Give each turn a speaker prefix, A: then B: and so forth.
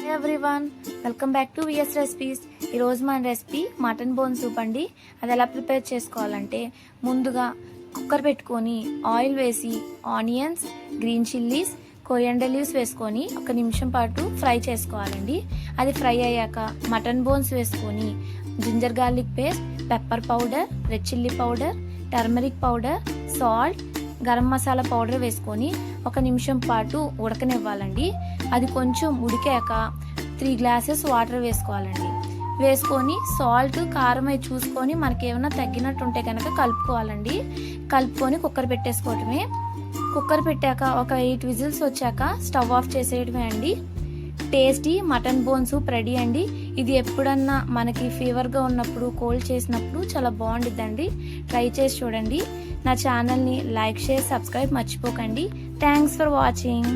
A: Hi everyone, welcome back to VS recipes. ఈరోజు మన recipe mutton bone soup అండి. అది ఎలా ప్రిపేర్ చేసుకోవాలంటే ముందుగా కుక్కర్ పెట్టుకొని ఆయిల్ వేసి onions, green chillies, coriander leaves వేసుకొని 1 నిమిషం పాటు ఫ్రై చేసుకోవాలండి. అది ఫ్రై అయ్యాక మటన్ బోన్స్ వేసుకొని ginger garlic paste, pepper powder, red chilli powder, turmeric powder, salt, garam masala powder వేసుకొని 1 నిమిషం పాటు ఉడకనివ్వాలండి. అది కొంచెం ఉడికాక 3 గ్లాసెస్ వాటర్ వేసుకోవాలండి. వేసుకొని సాల్ట్, కారం అవి చూసుకొని మనకి ఏమైనా తగ్గినట్టు ఉంటే కనుక కలుపుకోవాలండి. కలుపుకొని కుక్కర్ పెట్టేసుకోవటమే. కుక్కర్ పెట్టాక ఒక 8 విజిల్స్ వచ్చాక స్టవ్ ఆఫ్ చేసేయడమే అండి. Tasty mutton bone soup ready అండి. ఇది ఎప్పుడన్నా మనకి ఫీవర్గా ఉన్నప్పుడు, కోల్డ్ చేసినప్పుడు చాలా బాగుండిద్దండి. ట్రై చేసి చూడండి. నా ఛానల్ని లైక్, షేర్, సబ్స్క్రైబ్ మర్చిపోకండి. Thanks for watching.